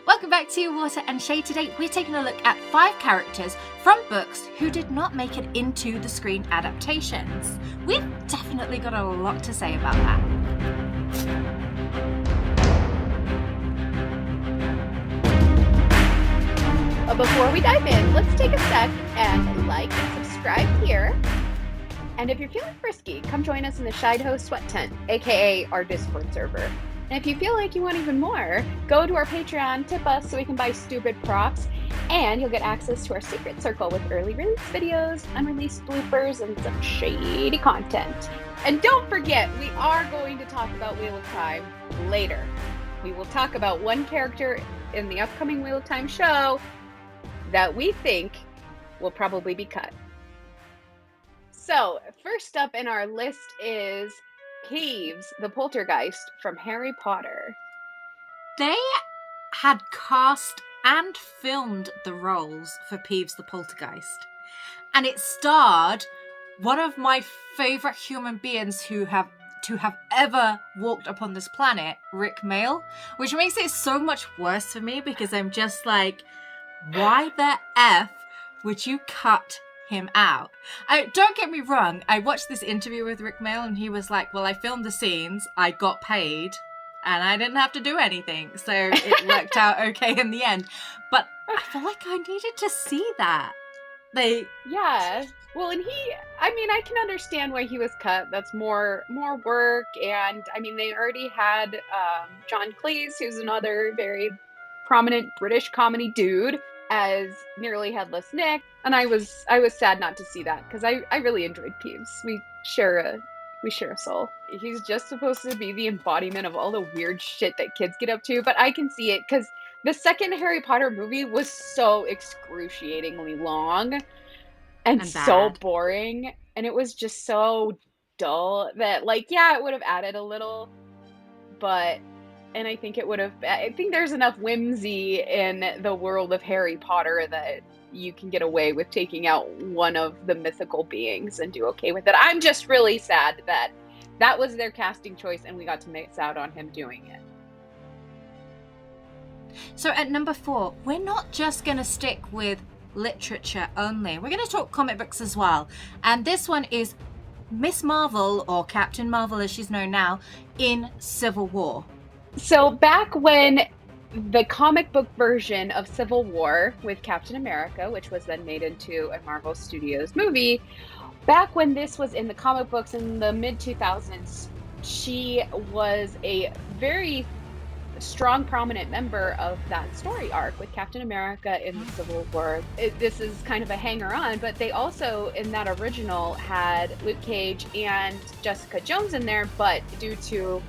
Welcome back to Water and Shade. Today we're taking a look at 5 characters from books who did not make it into the screen adaptations. We've definitely got a lot to say about that. But before we dive in, let's take a sec and like and subscribe here. And if you're feeling frisky, come join us in the SHADIHOES sweat tent, aka our Discord server. And if you feel like you want even more, go to our Patreon, tip us so we can buy stupid props, and you'll get access to our secret circle with early release videos, unreleased bloopers, and some shady content. And don't forget, we are going to talk about Wheel of Time later. We will talk about one character in the upcoming Wheel of Time show that we think will probably be cut. So, first up in our list is PEEVES, the poltergeist from Harry Potter. They had cast and filmed the roles for PEEVES the poltergeist. And it starred one of my favourite human beings to have ever walked upon this planet, Rick Mayall, which makes it so much worse for me because I'm just like, why the F would you cut him out? Don't get me wrong, I watched this interview with Rick Mayall and he was like, well, I filmed the scenes, I got paid, and I didn't have to do anything, so it worked out okay in the end. But I feel like I needed to see that. Yeah, well, and I can understand why he was cut. That's more work, and I mean, they already had John Cleese, who's another very prominent British comedy dude, as Nearly Headless Nick, and I was sad not to see that because I really enjoyed PEEVES. We share a soul. He's just supposed to be the embodiment of all the weird shit that kids get up to, but I can see it because the second Harry Potter movie was so excruciatingly long and so boring, and it was just so dull that, like, yeah, it would have added a little, but I think there's enough whimsy in the world of Harry Potter that you can get away with taking out one of the mythical beings and do okay with it. I'm just really sad that was their casting choice and we got to miss out on him doing it. So at number 4, we're not just going to stick with literature only. We're going to talk comic books as well. And this one is Miss Marvel, or Captain Marvel as she's known now, in Civil War. So back when the comic book version of Civil War with Captain America, which was then made into a Marvel Studios movie, back when this was in the comic books in the mid-2000s, she was a very strong, prominent member of that story arc with Captain America in the Civil War. This is kind of a hanger-on, but they also, in that original, had Luke Cage and Jessica Jones in there, but due to,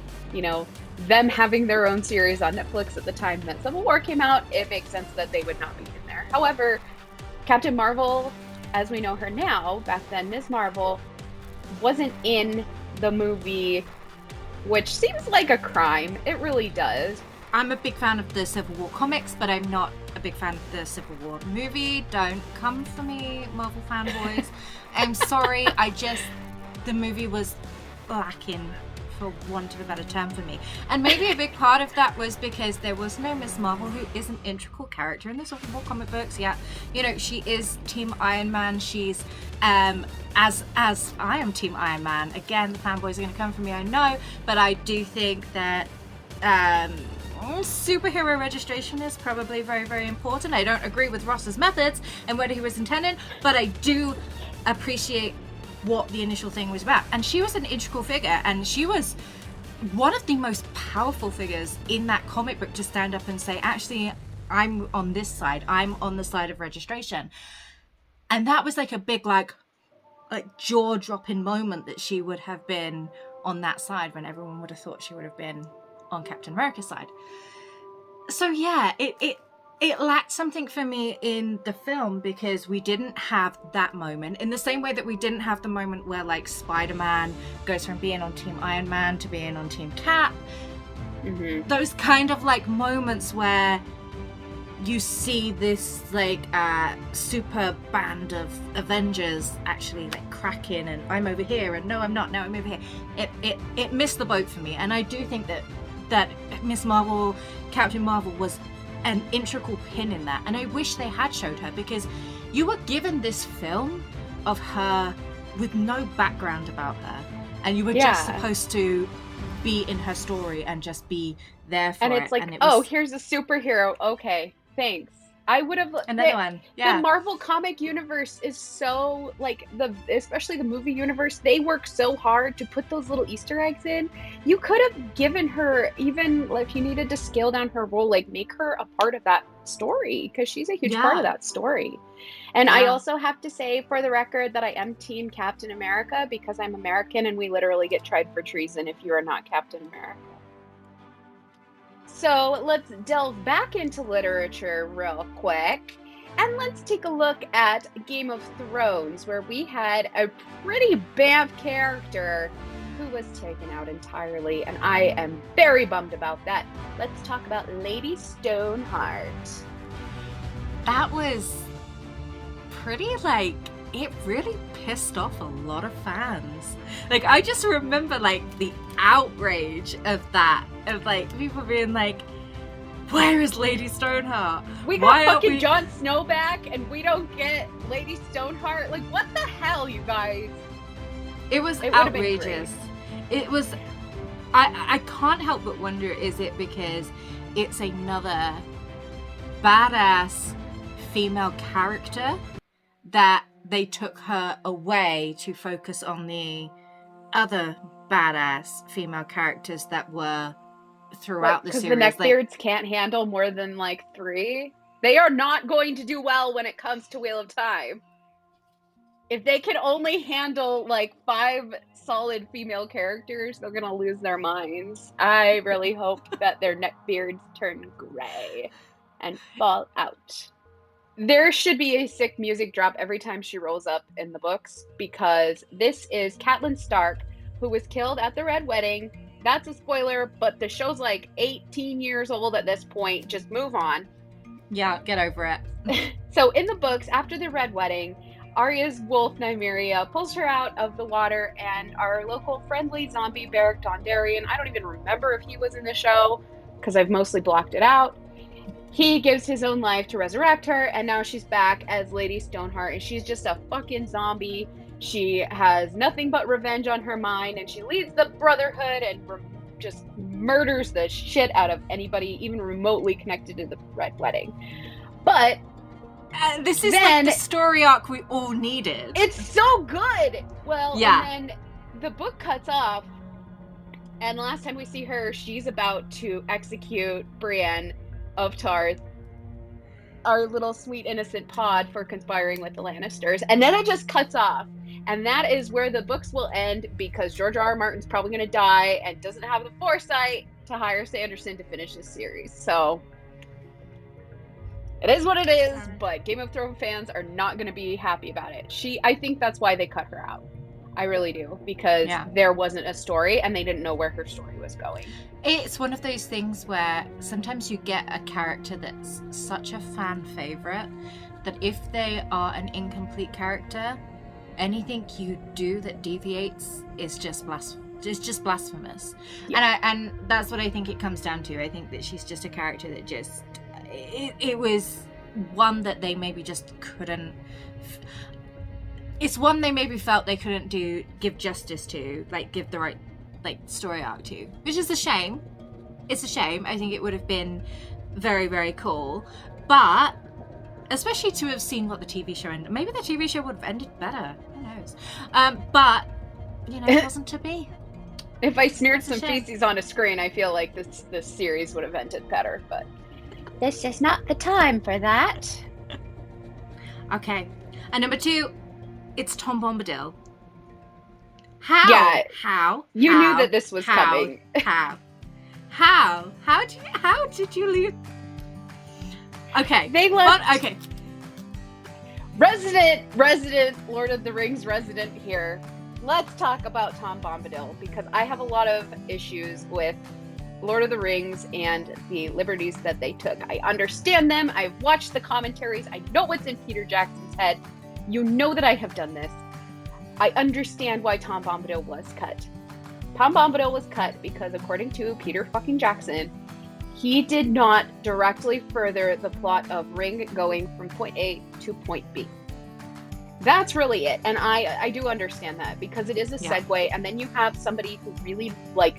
them having their own series on Netflix at the time that Civil War came out, it makes sense that they would not be in there. However, Captain Marvel, as we know her now, back then Ms. Marvel, wasn't in the movie, which seems like a crime. It really does. I'm a big fan of the Civil War comics, but I'm not a big fan of the Civil War movie. Don't come for me, Marvel fanboys. I'm sorry, the movie was lacking, for want of a better term, for me. And maybe a big part of that was because there was no Miss Marvel, who is an integral character in the Civil War comic books. Yeah, she is Team Iron Man. She's as I am Team Iron Man. Again, the fanboys are going to come for me, I know, but I do think that superhero registration is probably very, very important. I don't agree with Ross's methods and what he was intending, but I do appreciate what the initial thing was about. And she was an integral figure, and she was one of the most powerful figures in that comic book to stand up and say, actually, I'm on this side. I'm on the side of registration. And that was like a big, like jaw-dropping moment that she would have been on that side when everyone would have thought she would have been on Captain America's side. So yeah, it lacked something for me in the film because we didn't have that moment in the same way that we didn't have the moment where, like, Spider-Man goes from being on Team Iron Man to being on Team Cap. Mm-hmm. Those kind of like moments where you see this like super band of Avengers actually like cracking, and I'm over here, and no, I'm not, now I'm over here. It missed the boat for me, and I do think that Miss Marvel, Captain Marvel, was an integral pin in that. And I wish they had showed her, because you were given this film of her with no background about her, and you were just supposed to be in her story and just be there for it. And it's like, oh, here's a superhero. Okay, thanks. I would have another one. Yeah. The Marvel comic universe is so, like, especially the movie universe, they work so hard to put those little Easter eggs in. You could have given her, even if you needed to scale down her role, like, make her a part of that story, because she's a huge part of that story. And I also have to say, for the record, that I am Team Captain America, because I'm American and we literally get tried for treason if you are not Captain America. So let's delve back into literature real quick, and let's take a look at Game of Thrones, where we had a pretty bamf character who was taken out entirely, and I am very bummed about that. Let's talk about Lady Stoneheart. That was pretty, like, it really pissed off a lot of fans. Like, I just remember, like, the outrage of that, of, like, people being like, where is Lady Stoneheart? We got fucking Jon Snow back and we don't get Lady Stoneheart? Like, what the hell, you guys? It was outrageous. It was, I can't help but wonder, is it because it's another badass female character that they took her away to focus on the other badass female characters that were throughout the series? Because the neckbeards can't handle more than, like, 3? They are not going to do well when it comes to Wheel of Time. If they can only handle, like, 5 solid female characters, they're gonna lose their minds. I really hope that their neckbeards turn gray and fall out. There should be a sick music drop every time she rolls up in the books, because this is Catelyn Stark, who was killed at the Red Wedding. That's a spoiler, but the show's like 18 years old at this point. Just move on. Yeah, get over it. So in the books, after the Red Wedding, Arya's wolf Nymeria pulls her out of the water, and our local friendly zombie Beric Dondarrion, I don't even remember if he was in the show because I've mostly blocked it out. He gives his own life to resurrect her, and now she's back as Lady Stoneheart, and she's just a fucking zombie. She has nothing but revenge on her mind, and she leads the Brotherhood and just murders the shit out of anybody even remotely connected to the Red Wedding. But this is like the story arc we all needed. It's so good! Well, and then the book cuts off, and last time we see her, she's about to execute Brienne of Tarth, our little sweet innocent pod, for conspiring with the Lannisters. And then it just cuts off. And that is where the books will end, because George R.R. Martin's probably going to die and doesn't have the foresight to hire Sanderson to finish this series. So it is what it is, but Game of Thrones fans are not going to be happy about it. I think that's why they cut her out. I really do, because there wasn't a story and they didn't know where her story was going. It's one of those things where sometimes you get a character that's such a fan favorite that if they are an incomplete character, anything you do that deviates is just blasphemous. Yeah. And that's what I think it comes down to. I think that she's just a character that just it was one that they maybe just couldn't. It's one they maybe felt they couldn't give justice to, like give the right story arc to, which is a shame. It's a shame. I think it would have been very, very cool, but especially to have seen what the TV show ended. Maybe the TV show would have ended better. Who knows? But you know, it wasn't to be. If I smeared some feces on a screen, I feel like this series would have ended better. But this is not the time for that. Okay, and number 2, it's Tom Bombadil. How? Yeah. How? You knew that this was coming. How did you leave? Okay. They left. Okay. Resident Lord of the Rings resident here. Let's talk about Tom Bombadil, because I have a lot of issues with Lord of the Rings and the liberties that they took. I understand them. I've watched the commentaries. I know what's in Peter Jackson's head. You know that I have done this. I understand why Tom Bombadil was cut. Tom Bombadil was cut because, according to Peter fucking Jackson, He did not directly further the plot of Ring going from point A to point B. That's really it. And I do understand that, because it is a segue, and then you have somebody who really like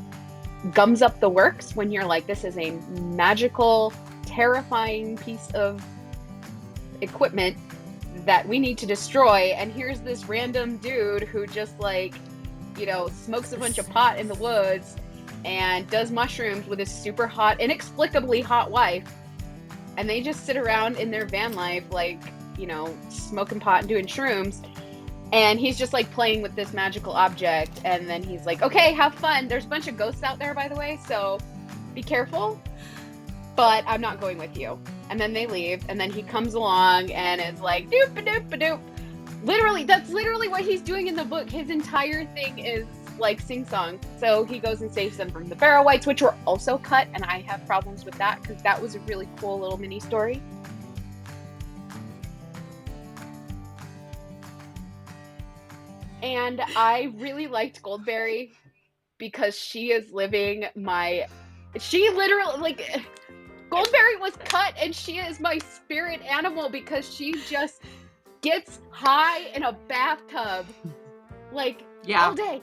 gums up the works when you're like, this is a magical, terrifying piece of equipment that we need to destroy, and here's this random dude who just like, you know, smokes a bunch of pot in the woods and does mushrooms with his super hot, inexplicably hot wife, and they just sit around in their van life, like, you know, smoking pot and doing shrooms, and he's just like playing with this magical object, and then he's like, okay, have fun. There's a bunch of ghosts out there, by the way, so be careful, but I'm not going with you. And then they leave, and then he comes along and is like, doop-a-doop-a-doop. Literally, that's literally what he's doing in the book. His entire thing is like sing-song. So he goes and saves them from the Barrow Wights, which were also cut, and I have problems with that, because that was a really cool little mini story. And I really liked Goldberry, because she is living she literally, like, Goldberry was cut, and she is my spirit animal, because she just gets high in a bathtub, like, all day.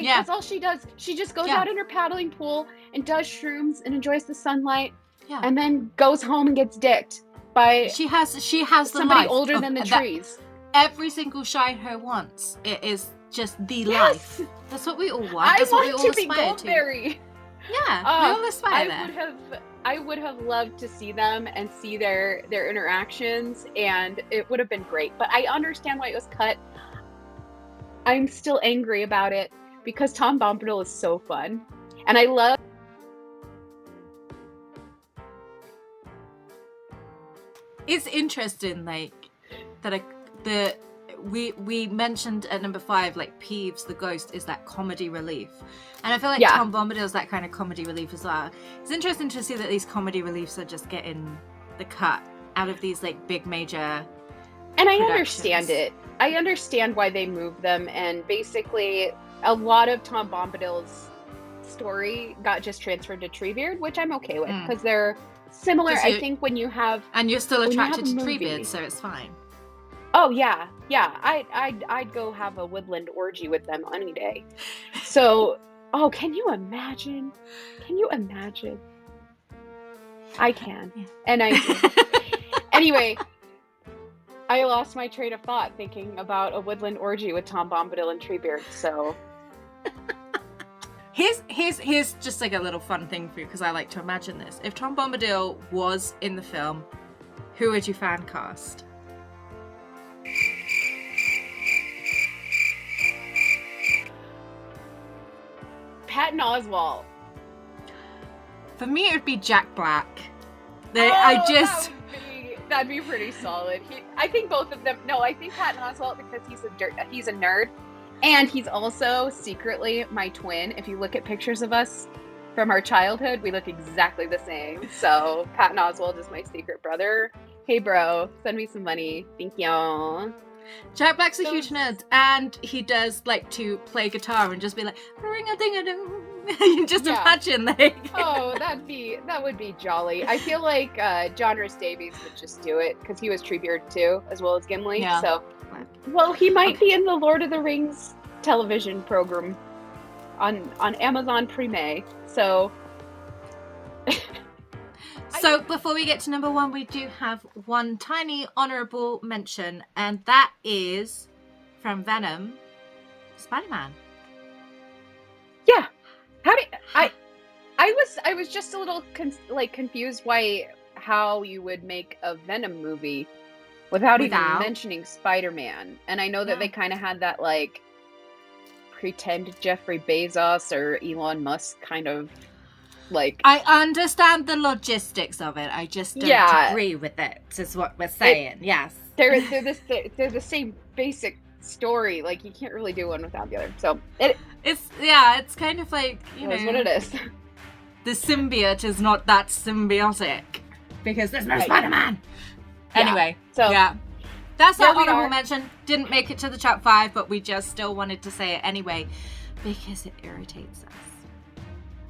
Yeah. That's all she does. She just goes out in her paddling pool and does shrooms and enjoys the sunlight, and then goes home and gets dicked by she has somebody older than the trees. Every single SHADIHOE wants. It is just the life. That's what we all want. That's what we all aspire to. Goldberry. Yeah, we all aspire there. I would have loved to see them and see their interactions, and it would have been great. But I understand why it was cut. I'm still angry about it, because Tom Bombadil is so fun, and I love. It's interesting, like that. We mentioned at number 5, like PEEVES the ghost is that comedy relief, and I feel like Tom Bombadil is that kind of comedy relief as well. It's interesting to see that these comedy reliefs are just getting the cut out of these like big major. And I understand it. I understand why they moved them, and basically a lot of Tom Bombadil's story got just transferred to Treebeard, which I'm okay with, because they're similar. I think when you have and you're still attracted to Treebeard, so it's fine. Oh yeah. I'd go have a woodland orgy with them any day. So, can you imagine? I can, and I do. Anyway, I lost my train of thought thinking about a woodland orgy with Tom Bombadil and Treebeard. So, here's just like a little fun thing for you, because I like to imagine this. If Tom Bombadil was in the film, who would you fan cast? Patton Oswalt. For me, it would be Jack Black. That'd be pretty solid. I think both of them. No, I think Patton Oswalt, because he's a nerd, and he's also secretly my twin. If you look at pictures of us from our childhood, we look exactly the same. So Patton Oswalt is my secret brother. Hey, bro, send me some money. Thank you. Jack Black's a huge nerd, and he does like to play guitar and just be like ring-a-ding-a-ding. You just imagine, like. That would be jolly. I feel like John Rhys Davies would just do it, because he was Treebeard too, as well as Gimli. Yeah. So, well, he might be in the Lord of the Rings television program on Amazon Prime. So. So before we get to number 1, we do have one tiny honourable mention, and that is from Venom, Spider-Man. Yeah. I was just a little confused how you would make a Venom movie without even mentioning Spider-Man. And I know that they kind of had that like pretend Jeffrey Bezos or Elon Musk kind of. Like, I understand the logistics of it. I just don't agree with it. Is what we're saying. Yes, they're the same basic story. Like, you can't really do one without the other. So it's kind of like you know what it is. The symbiote is not that symbiotic because there's no Spider-Man. Anyway, so that's our honorable mention. Didn't make it to the top 5, but we just still wanted to say it anyway because it irritates us.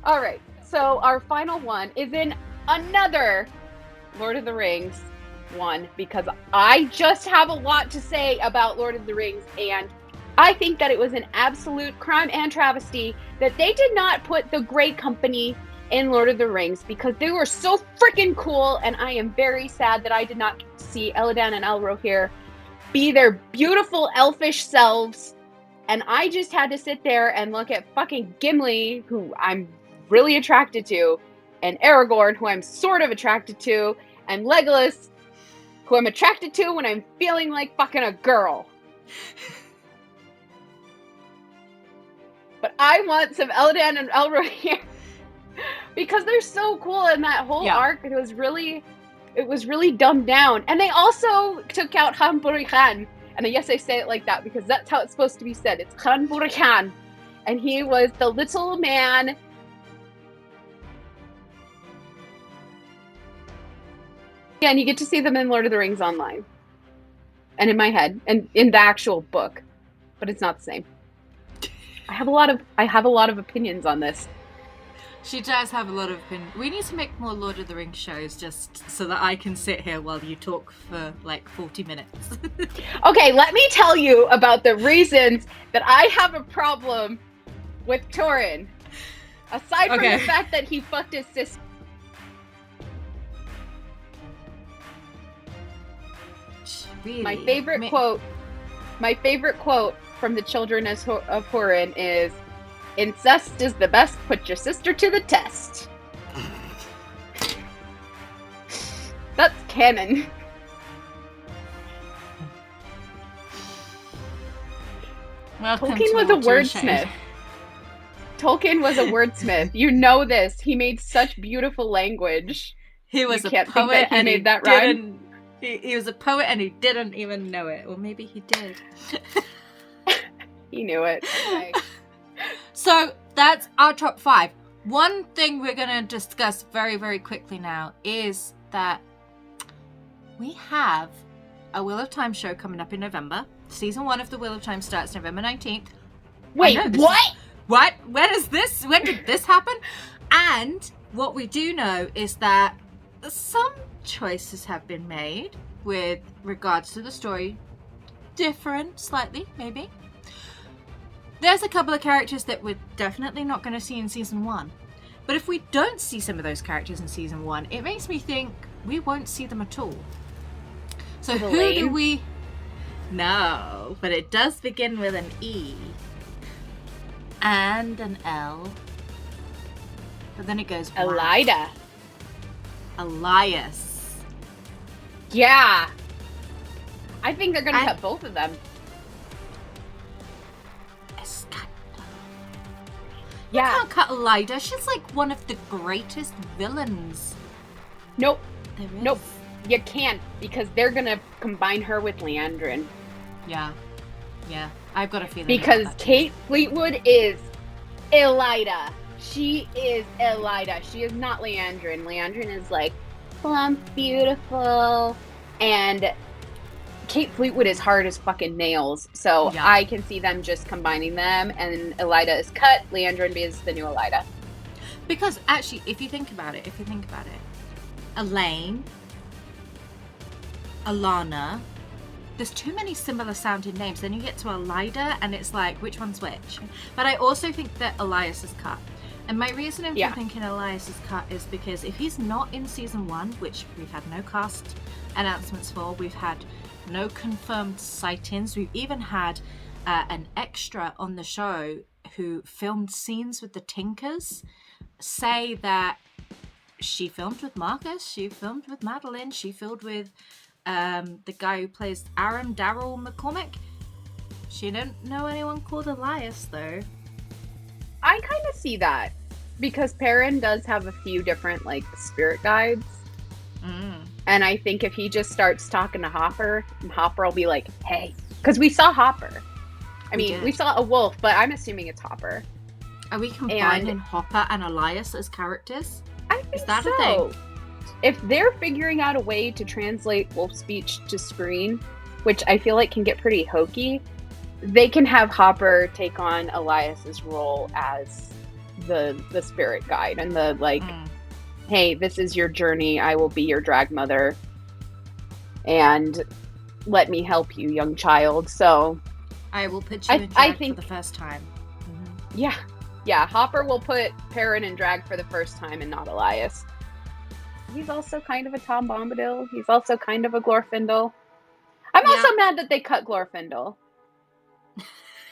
All right. So our final one is in another Lord of the Rings one, because I just have a lot to say about Lord of the Rings, and I think that it was an absolute crime and travesty that they did not put the Grey Company in Lord of the Rings, because they were so freaking cool, and I am very sad that I did not see Elladan and ELROHIR be their beautiful elfish selves, and I just had to sit there and look at fucking Gimli, who I'm really attracted to, and Aragorn, who I'm sort of attracted to, and Legolas, who I'm attracted to when I'm feeling like fucking a girl. But I want some Elladan and ELROHIR because they're so cool, in that whole arc. It was really dumbed down. And they also took out HALBARAD. And yes, I say it like that because that's how it's supposed to be said. It's HALBARAD. And he was the little man. Yeah, and you get to see them in Lord of the Rings online. And in my head. And in the actual book. But it's not the same. I have a lot of opinions on this. She does have a lot of opinions. We need to make more Lord of the Rings shows just so that I can sit here while you talk for like 40 minutes. Okay, let me tell you about the reasons that I have a problem with Thorin. Aside from the fact that he fucked his sister. Really? My favorite quote from the Children of Hurin is, "Incest is the best, put your sister to the test." That's canon. Tolkien was a wordsmith. Tolkien was a wordsmith. You know this. He made such beautiful language. He was a poet and he that didn't. He was a poet and he didn't even know it. Or maybe he did. He knew it. Okay. So that's our top 5. One thing we're going to discuss very, very quickly now is that we have a Wheel of Time show coming up in November. Season 1 of the Wheel of Time starts November 19th. Wait, what? What? When did this happen? And what we do know is that some choices have been made with regards to the story. Different, slightly, maybe. There's a couple of characters that we're definitely not going to see in season 1. But if we don't see some of those characters in season 1, it makes me think we won't see them at all. So who do we... No, but it does begin with an E. And an L. But then it goes... Ellada. Elias. Yeah. I think they're going to cut both of them. You can't cut Ellada. She's like one of the greatest villains. Nope. Nope. You can't, because they're gonna combine her with Liandrin. Yeah. Yeah. I've got a feeling. Because Kate Fleetwood is Ellada. She is Ellada. She is not Liandrin. Liandrin is like plump, beautiful, and Kate Fleetwood is hard as fucking nails, so yeah. I can see them just combining them, and Ellada is cut, Liandrin is the new Ellada. Because actually, if you think about it, Elaine, Alana, there's too many similar sounding names. Then you get to Ellada, and it's like, which one's which? But I also think that Elias is cut. And my reasoning for thinking Elias is cut is because if he's not in season 1, which we've had no cast announcements for, we've had no confirmed sightings. We've even had an extra on the show who filmed scenes with the Tinkers say that she filmed with Marcus, she filmed with Madeline, she filmed with the guy who plays Aaron, Daryl McCormick. She didn't know anyone called Elias, though. I kind of see that, because Perrin does have a few different, like, spirit guides. And I think if he just starts talking to Hopper, and Hopper will be like, hey. Because we saw Hopper. We saw a wolf, but I'm assuming it's Hopper. Are we combining Hopper and Elias as characters? I think Is that so. a thing? If they're figuring out a way to translate wolf speech to screen, which I feel like can get pretty hokey, they can have Hopper take on Elias's role as the spirit guide and the like, hey, this is your journey. I will be your drag mother, and let me help you, young child. So I will put you in drag think, for the first time. Yeah, Hopper will put Perrin in drag for the first time and not Elias. He's also kind of a Tom Bombadil. He's also kind of a Glorfindel. I'm also mad that they cut Glorfindel.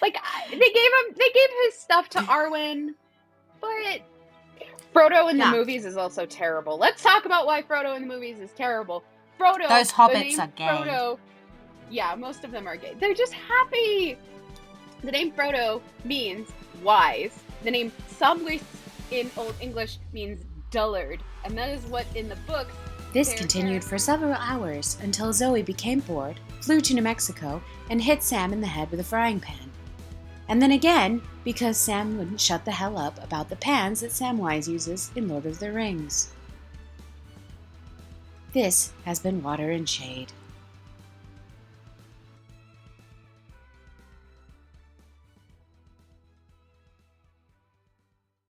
Like, they gave his stuff to Arwen, but Frodo in the movies is also terrible. Let's talk about why Frodo in the movies is terrible. Frodo, those hobbits are gay. Frodo, yeah, most of them are gay. They're just happy. The name Frodo means wise. The name Samwise in Old English means dullard, and that is what in the book. This continued for several hours until Zoe became bored, flew to New Mexico, and hit Sam in the head with a frying pan. And then again, because Sam wouldn't shut the hell up about the pans that Samwise uses in Lord of the Rings. This has been Water and Shade.